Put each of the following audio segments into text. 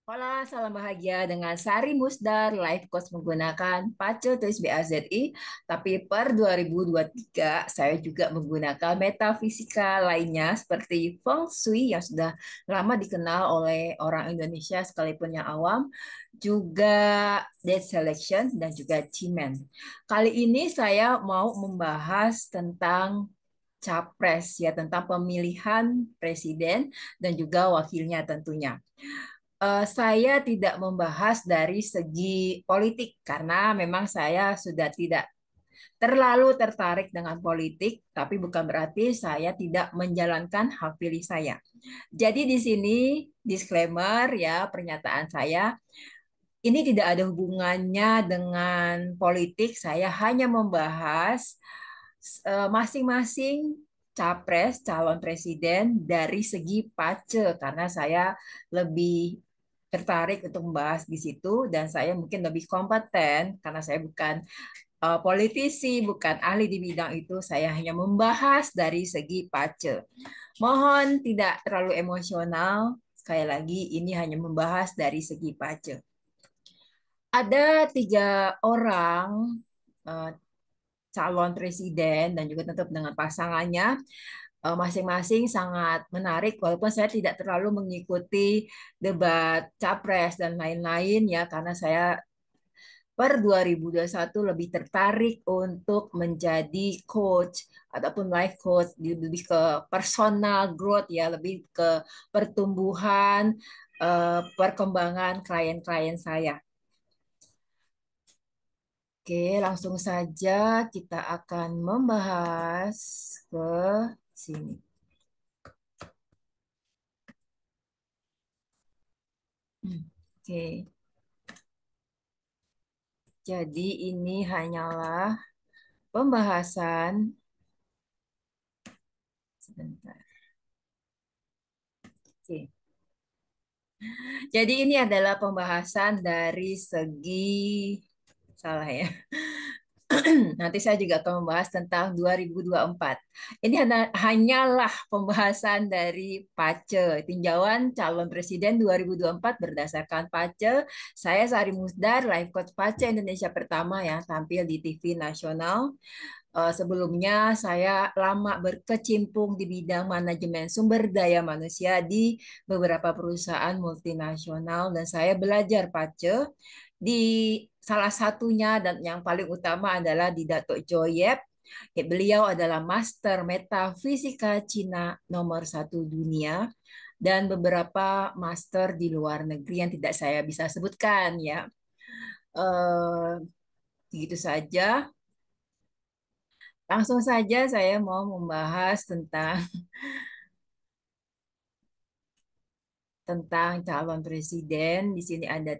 Hola, salam bahagia dengan Sari Musdar, life coach menggunakan Pace Tulis BAZI, tapi per 2023 saya juga menggunakan metafisika lainnya seperti Feng Shui yang sudah lama dikenal oleh orang Indonesia sekalipun yang awam, juga date selection dan juga Cimen. Kali ini saya mau membahas tentang Capres ya, tentang pemilihan presiden dan juga wakilnya tentunya. Saya tidak membahas dari segi politik karena memang saya sudah tidak terlalu tertarik dengan politik, tapi bukan berarti saya tidak menjalankan hak pilih saya. Jadi di sini disclaimer ya, pernyataan saya ini tidak ada hubungannya dengan politik. Saya hanya membahas masing-masing capres calon presiden dari segi pace karena saya lebih tertarik untuk membahas di situ dan saya mungkin lebih kompeten karena saya bukan politisi, bukan ahli di bidang itu. Saya hanya membahas dari segi pace. Mohon tidak terlalu emosional. Sekali lagi, ini hanya membahas dari segi pace. Ada tiga orang eh, calon presiden dan juga tetap dengan pasangannya masing-masing sangat menarik walaupun saya tidak terlalu mengikuti debat capres dan lain-lain ya karena saya per 2021 lebih tertarik untuk menjadi coach ataupun life coach lebih ke personal growth ya lebih ke pertumbuhan perkembangan klien-klien saya. Oke, langsung saja kita akan membahas ke sini. Oke, jadi ini hanyalah pembahasan sebentar. Oke. Jadi ini adalah pembahasan dari segi salah ya. Nanti saya juga akan membahas tentang 2024. Ini hanyalah pembahasan dari PACE, tinjauan calon presiden 2024 berdasarkan PACE. Saya Sari Musdar, life coach PACE Indonesia pertama yang tampil di TV nasional. Sebelumnya saya lama berkecimpung di bidang manajemen sumber daya manusia di beberapa perusahaan multinasional dan saya belajar PACE di salah satunya dan yang paling utama adalah di Dato Joyep. Beliau adalah Master Metafisika Cina nomor satu dunia dan beberapa master di luar negeri yang tidak saya bisa sebutkan ya. Eh, Begitu saja. Langsung saja saya mau membahas tentang calon presiden. Di sini ada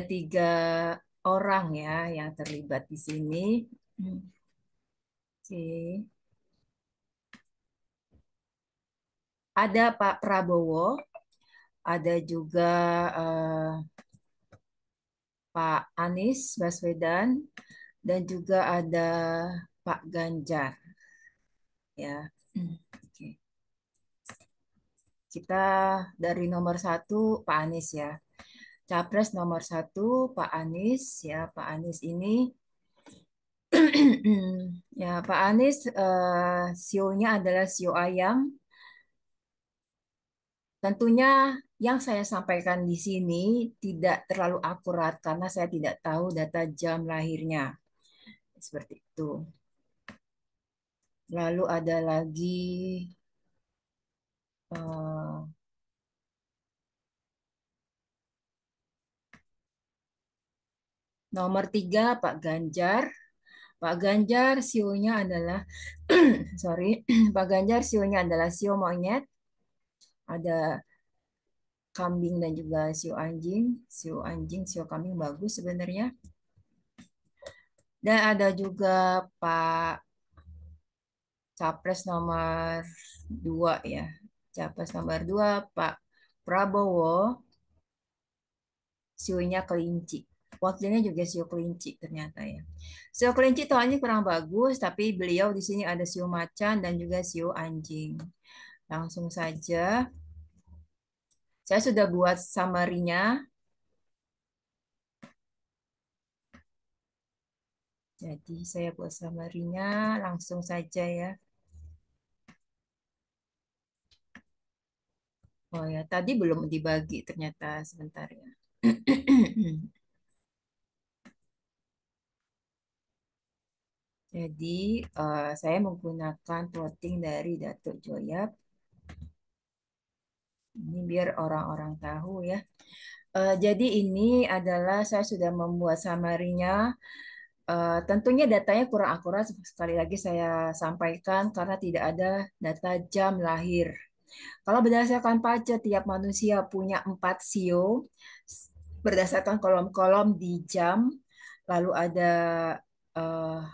tiga orang ya yang terlibat di sini. Oke. Ada Pak Prabowo, ada juga eh, Pak Anies Baswedan, dan juga ada Pak Ganjar ya. Oke. Kita dari nomor satu Pak Anies ya. Capres nomor satu Pak Anies ya. Pak Anies ini ya Pak Anies sionya adalah sio ayam. Tentunya yang saya sampaikan di sini tidak terlalu akurat karena saya tidak tahu data jam lahirnya. Seperti itu. Lalu ada lagi eh, nomor tiga Pak Ganjar. Pak Ganjar sionya adalah sorry, Pak Ganjar sionya adalah sio monyet. Ada kambing dan juga sio anjing. Sio anjing, sio kambing bagus sebenarnya. Dan ada juga Pak Capres nomor dua ya. Capres nomor dua Pak Prabowo, sionya kelinci. Wakilnya juga sio kelinci ternyata ya. Sio kelinci toalnya kurang bagus, tapi beliau di sini ada sio macan dan juga sio anjing. Langsung saja Saya sudah buat summary-nya. Jadi saya buat summary-nya langsung saja ya. Oh ya, tadi belum dibagi ternyata sebentar ya. Jadi saya menggunakan plotting dari Datuk Joyap. Ini biar orang-orang tahu ya. Jadi ini adalah saya sudah membuat summary-nya. Tentunya datanya kurang akurat, sekali lagi saya sampaikan karena tidak ada data jam lahir. Kalau berdasarkan pace, tiap manusia punya 4 sio berdasarkan kolom-kolom di jam, lalu ada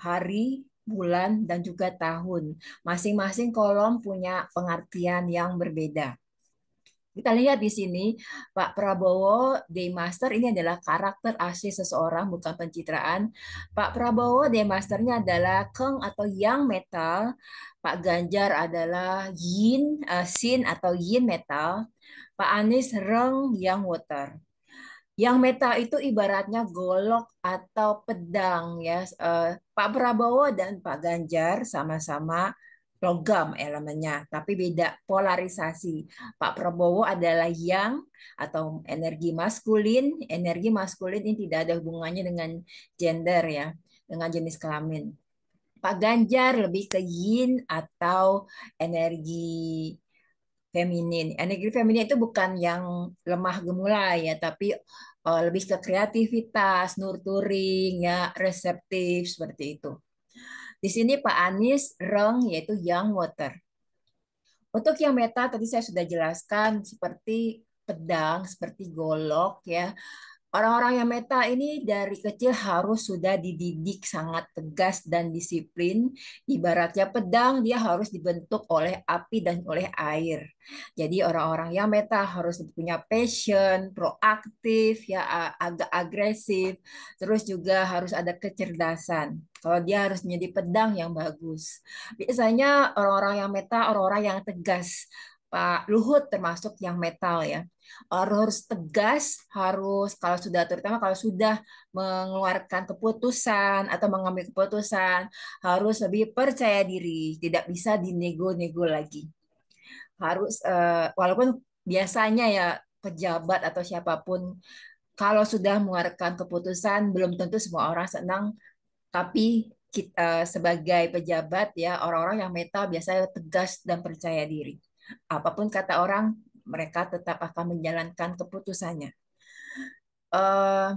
hari, bulan, dan juga tahun. Masing-masing kolom punya pengertian yang berbeda. Kita lihat di sini, Pak Prabowo Daymaster ini adalah karakter asli seseorang, bukan pencitraan. Pak Prabowo Daymasternya adalah Keng atau Yang metal. Pak Ganjar adalah Sin atau Yin metal. Pak Anies Reng yang water. Yang meta itu ibaratnya golok atau pedang ya. Pak Prabowo dan Pak Ganjar sama-sama logam elemennya, tapi beda polarisasi. Pak Prabowo adalah yang atau energi maskulin. Energi maskulin ini tidak ada hubungannya dengan gender ya, dengan jenis kelamin. Pak Ganjar lebih ke yin atau energi feminin. Energi feminin itu bukan yang lemah gemulai ya, tapi lebih ke kreativitas, nurturing ya, reseptif seperti itu. Di sini Pak Anies Reng yaitu young water. Untuk yang meta tadi saya sudah jelaskan seperti pedang, seperti golok ya. Orang-orang yang meta ini dari kecil harus sudah dididik sangat tegas dan disiplin. Ibaratnya pedang, dia harus dibentuk oleh api dan oleh air. Jadi orang-orang yang meta harus punya passion, proaktif, ya agak agresif. Terus juga harus ada kecerdasan. Kalau dia harus menjadi pedang yang bagus. Biasanya orang-orang yang meta, orang-orang yang tegas. Pak Luhut termasuk yang metal ya, harus tegas, harus kalau sudah terutama kalau sudah mengeluarkan keputusan atau mengambil keputusan harus lebih percaya diri, tidak bisa dinego-nego lagi. Harus walaupun biasanya ya pejabat atau siapapun kalau sudah mengeluarkan keputusan belum tentu semua orang senang, tapi kita sebagai pejabat ya orang-orang yang meta biasanya tegas dan percaya diri. Apapun kata orang, mereka tetap akan menjalankan keputusannya. Eh,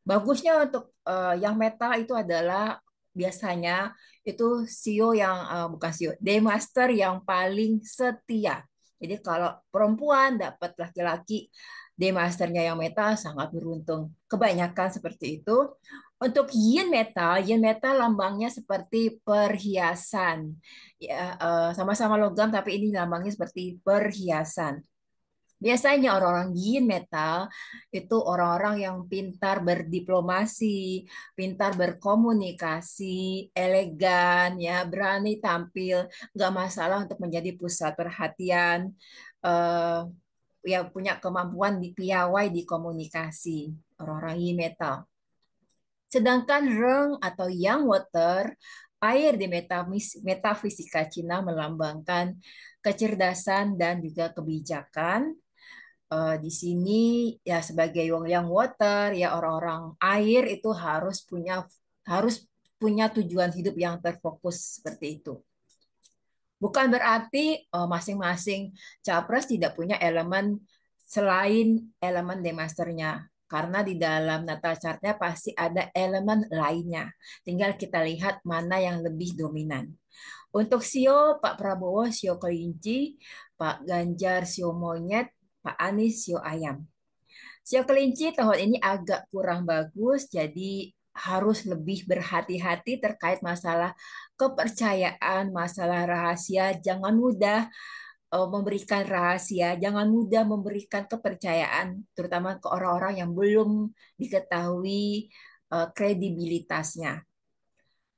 Bagusnya untuk yang meta itu adalah biasanya itu CEO yang bukan CEO, day master yang paling setia. Jadi kalau perempuan dapat laki-laki day masternya yang meta sangat beruntung. Kebanyakan seperti itu. Untuk yin metal lambangnya seperti perhiasan. Ya, sama-sama logam tapi ini lambangnya seperti perhiasan. Biasanya orang-orang yin metal itu orang-orang yang pintar berdiplomasi, pintar berkomunikasi, elegan, ya berani tampil, nggak masalah untuk menjadi pusat perhatian, eh, ya punya kemampuan di piawai di komunikasi, orang-orang yin metal. Sedangkan Reng atau Yang Water, air di metafisika Cina melambangkan kecerdasan dan juga kebijakan. Di sini ya sebagai yang water ya orang-orang air itu harus punya tujuan hidup yang terfokus seperti itu. Bukan berarti masing-masing capres tidak punya elemen selain elemen demasternya. Karena di dalam natal chartnya pasti ada elemen lainnya. Tinggal kita lihat mana yang lebih dominan. Untuk sio, Pak Prabowo sio kelinci, Pak Ganjar sio monyet, Pak Anies sio ayam. Sio kelinci tahun ini agak kurang bagus, jadi harus lebih berhati-hati terkait masalah kepercayaan, masalah rahasia. Jangan mudah memberikan rahasia, jangan mudah memberikan kepercayaan, terutama ke orang-orang yang belum diketahui kredibilitasnya.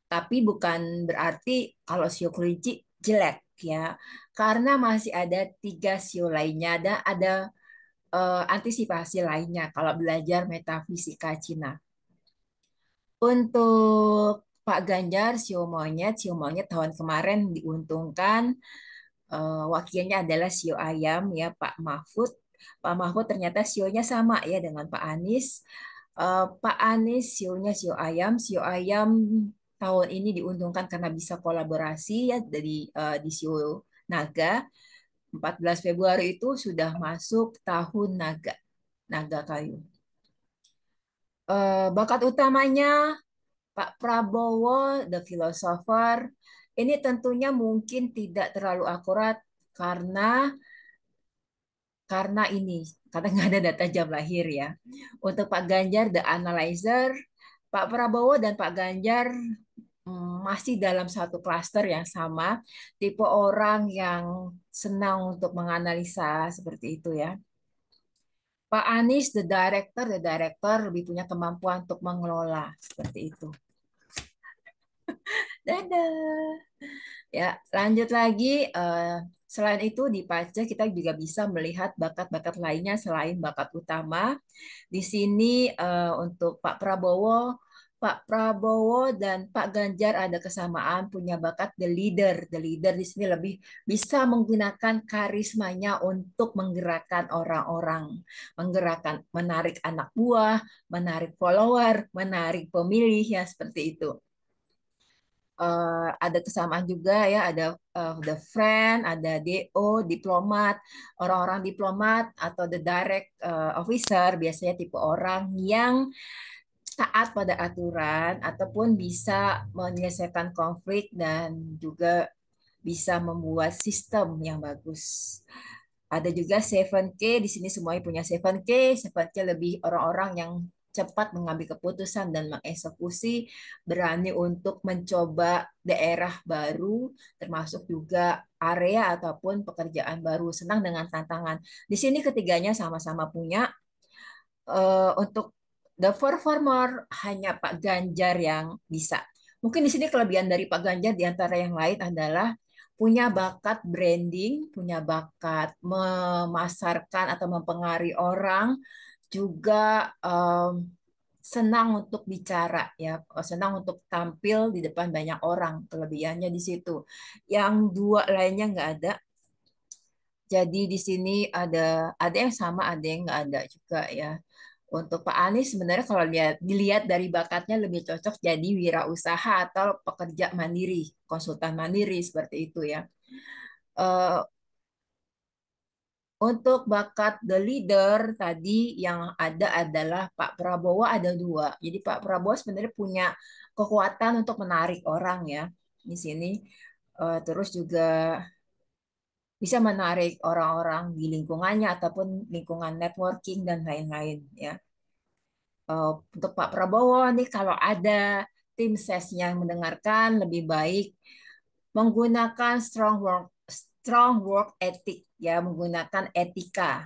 Tapi bukan berarti kalau sio kelinci jelek ya, karena masih ada 3 sio lainnya dan ada antisipasi lainnya kalau belajar metafisika Cina. Untuk Pak Ganjar, Sio Monyet tahun kemarin diuntungkan, wakilnya adalah Sio Ayam ya Pak Mahfud. Pak Mahfud ternyata sionya sama ya dengan Pak Anies. Pak Anies sionya Sio Ayam tahun ini diuntungkan karena bisa kolaborasi ya di Sio Naga. 14 Februari itu sudah masuk tahun naga, naga kayu. Bakat utamanya Pak Prabowo, the philosopher, ini tentunya mungkin tidak terlalu akurat karena ini karena nggak ada data jam lahir ya. Untuk Pak Ganjar, the analyzer, Pak Prabowo dan Pak Ganjar masih dalam satu klaster yang sama, tipe orang yang senang untuk menganalisa seperti itu ya. Pak Anies, the director lebih punya kemampuan untuk mengelola seperti itu. Dadah. Ya, lanjut lagi. Selain itu di pajak kita juga bisa melihat bakat-bakat lainnya selain bakat utama. Di sini untuk Pak Prabowo dan Pak Ganjar ada kesamaan punya bakat the leader. The leader di sini lebih bisa menggunakan karismanya untuk menggerakkan orang-orang, menggerakkan, menarik anak buah, menarik follower, menarik pemilih ya seperti itu. Ada kesamaan juga ya, ada the friend, ada DO, diplomat. Orang-orang diplomat atau the direct officer biasanya tipe orang yang taat pada aturan ataupun bisa menyelesaikan konflik dan juga bisa membuat sistem yang bagus. Ada juga 7K, di sini semuanya punya 7K. 7K lebih orang-orang yang cepat mengambil keputusan dan mengeksekusi, berani untuk mencoba daerah baru, termasuk juga area ataupun pekerjaan baru, senang dengan tantangan. Di sini ketiganya sama-sama punya. Untuk the performer hanya Pak Ganjar yang bisa. Mungkin di sini kelebihan dari Pak Ganjar di antara yang lain adalah punya bakat branding, punya bakat memasarkan atau mempengaruhi orang, juga senang untuk bicara ya, senang untuk tampil di depan banyak orang. Kelebihannya di situ. Yang dua lainnya nggak ada. Jadi di sini ada yang sama, ada yang nggak ada juga ya. Untuk Pak Anies sebenarnya kalau dilihat dari bakatnya lebih cocok jadi wirausaha atau pekerja mandiri, konsultan mandiri seperti itu ya. Eh, untuk bakat the leader tadi yang ada adalah Pak Prabowo ada dua. Jadi Pak Prabowo sebenarnya punya kekuatan untuk menarik orang ya di sini. Terus juga bisa menarik orang-orang di lingkungannya ataupun lingkungan networking dan lain-lain ya. Untuk Pak Prabowo nih kalau ada tim sesnya yang mendengarkan lebih baik menggunakan strong work ethic ya, menggunakan etika,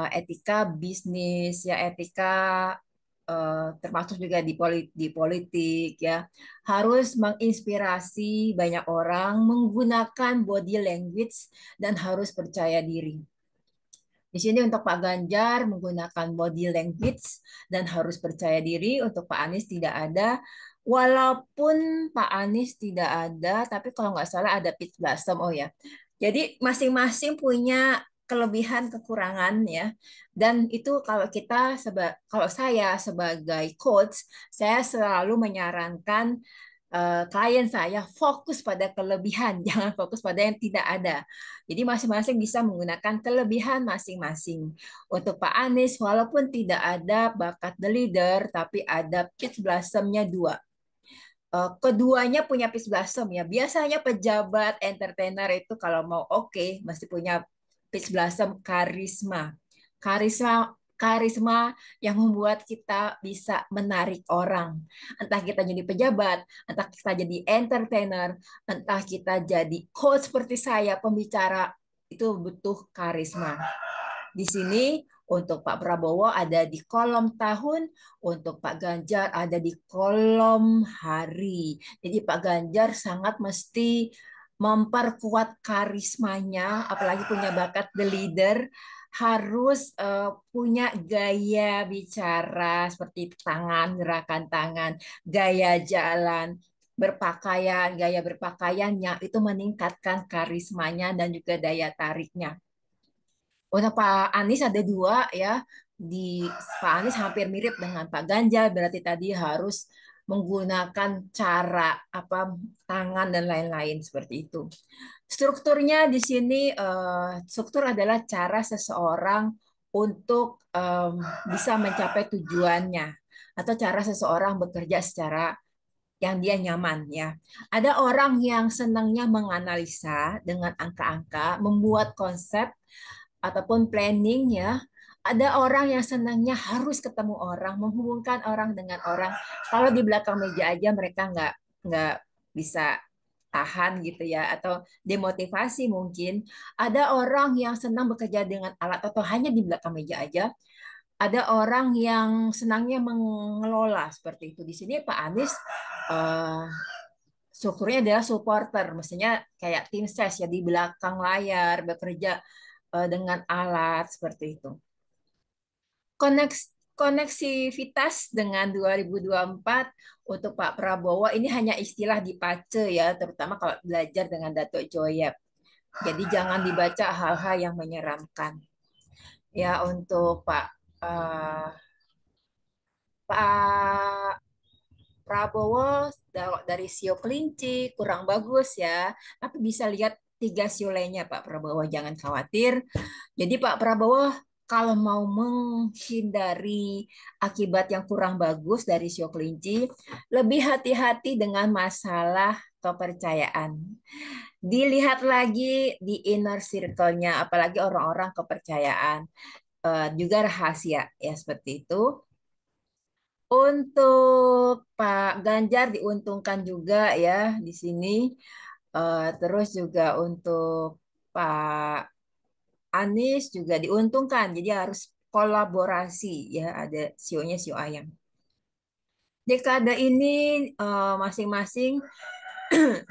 etika bisnis ya, etika termasuk juga di politik ya, harus menginspirasi banyak orang menggunakan body language dan harus percaya diri. Di sini untuk Pak Ganjar menggunakan body language dan harus percaya diri. Untuk Pak Anies tidak ada. Walaupun Pak Anies tidak ada, tapi kalau nggak salah ada Pit Blossom. Oh ya. Jadi masing-masing punya kelebihan kekurangan ya. Dan itu kalau saya sebagai coach, saya selalu menyarankan klien saya fokus pada kelebihan, jangan fokus pada yang tidak ada. Jadi masing-masing bisa menggunakan kelebihan masing-masing. Untuk Pak Anies, walaupun tidak ada bakat the leader, tapi ada pitch blossomnya dua. Keduanya punya pitch blossom ya. Biasanya pejabat entertainer itu kalau mau oke, mesti punya pitch blossom karisma. Karisma yang membuat kita bisa menarik orang. Entah kita jadi pejabat, entah kita jadi entertainer, entah kita jadi coach seperti saya, pembicara, itu butuh karisma. Di sini untuk Pak Prabowo ada di kolom tahun, untuk Pak Ganjar ada di kolom hari. Jadi Pak Ganjar sangat mesti memperkuat karismanya, apalagi punya bakat the leader, harus punya gaya bicara seperti tangan, gerakan tangan, gaya jalan, berpakaian, gaya berpakaiannya itu meningkatkan karismanya dan juga daya tariknya. Untuk Pak Anies ada dua ya. Di Pak Anies hampir mirip dengan Pak Ganjar, berarti tadi harus menggunakan cara apa tangan dan lain-lain seperti itu. Strukturnya di sini struktur adalah cara seseorang untuk bisa mencapai tujuannya atau cara seseorang bekerja secara yang dia nyaman ya. Ada orang yang senangnya menganalisa dengan angka-angka, membuat konsep ataupun planning ya. Ada orang yang senangnya harus ketemu orang, menghubungkan orang dengan orang. Kalau di belakang meja aja mereka nggak bisa tahan gitu ya, atau demotivasi mungkin. Ada orang yang senang bekerja dengan alat atau hanya di belakang meja aja. Ada orang yang senangnya mengelola seperti itu. Di sini Pak Anies eh, strukturnya adalah supporter, mestinya kayak tim ses ya di belakang layar bekerja dengan alat seperti itu. Koneksivitas dengan 2024 untuk Pak Prabowo ini hanya istilah di Pace ya, terutama kalau belajar dengan Datuk Joyep. Jadi jangan dibaca hal-hal yang menyeramkan. Ya untuk Pak Prabowo dari sio kelinci kurang bagus ya, tapi bisa lihat tiga sio lainnya Pak Prabowo, jangan khawatir. Jadi Pak Prabowo kalau mau menghindari akibat yang kurang bagus dari sio kelinci, lebih hati-hati dengan masalah kepercayaan. Dilihat lagi di inner circle-nya, apalagi orang-orang kepercayaan, juga rahasia ya seperti itu. Untuk Pak Ganjar diuntungkan juga ya di sini. Terus juga untuk Pak Anies juga diuntungkan. Jadi harus kolaborasi ya, ada sionya sio ayam. Dekade ini masing-masing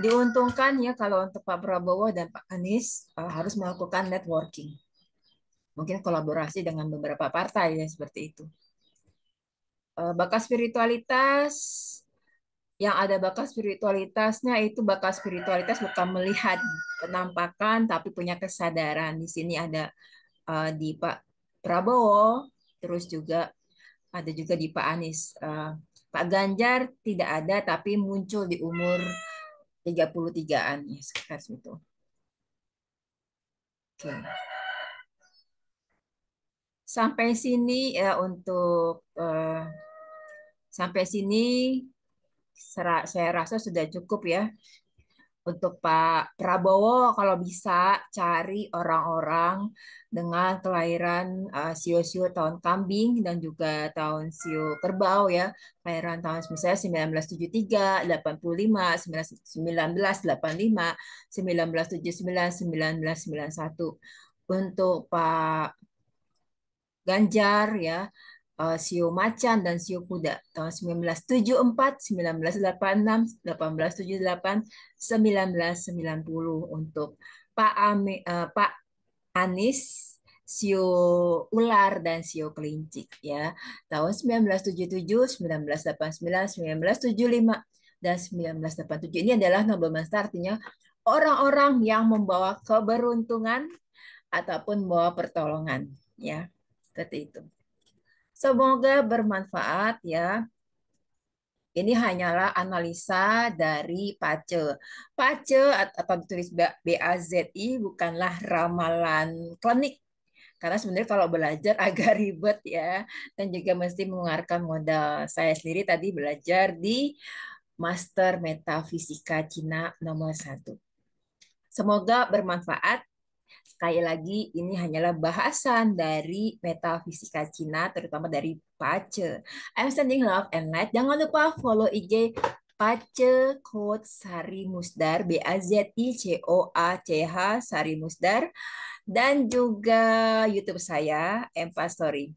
diuntungkan ya kalau untuk Pak Prabowo dan Pak Anies harus melakukan networking. Mungkin kolaborasi dengan beberapa partai ya seperti itu. Bakat spiritualitas yang ada bakat spiritualitasnya itu bakat spiritualitas bukan melihat penampakan tapi punya kesadaran. Di sini ada di Pak Prabowo, terus juga ada juga di Pak Anies. Pak Ganjar tidak ada tapi muncul di umur 33-an ya sekitar itu. Oke. Sampai sini ya untuk sampai sini saya rasa sudah cukup ya. Untuk Pak Prabowo, kalau bisa cari orang-orang dengan kelahiran sio-sio tahun kambing dan juga tahun sio kerbau ya. Kelahiran tahun misalnya 1973, 85, 1985, 1979, 1991. Untuk Pak Ganjar ya, Sio Macan dan Sio Kuda tahun 1974, 1986, 1878, 1990. Untuk Pak Anies, Sio Ular dan Sio Kelinci ya tahun 1977, 1989, 1975 dan 1987. Ini adalah Nobel Master, artinya orang-orang yang membawa keberuntungan ataupun membawa pertolongan ya seperti itu. Semoga bermanfaat ya. Ini hanyalah analisa dari Pace. Pace atau ditulis BAZI bukanlah ramalan klinik. Karena sebenarnya kalau belajar agak ribet ya. Dan juga mesti mengeluarkan modal. Saya sendiri tadi belajar di Master Metafisika Cina nomor 1. Semoga bermanfaat. Sekali lagi, ini hanyalah bahasan dari metafisika Cina, terutama dari Pace. I'm sending love and light. Jangan lupa follow IG Pace Coach Sari Musdar, BAZICOACH Sari Musdar, dan juga YouTube saya, Empa Story.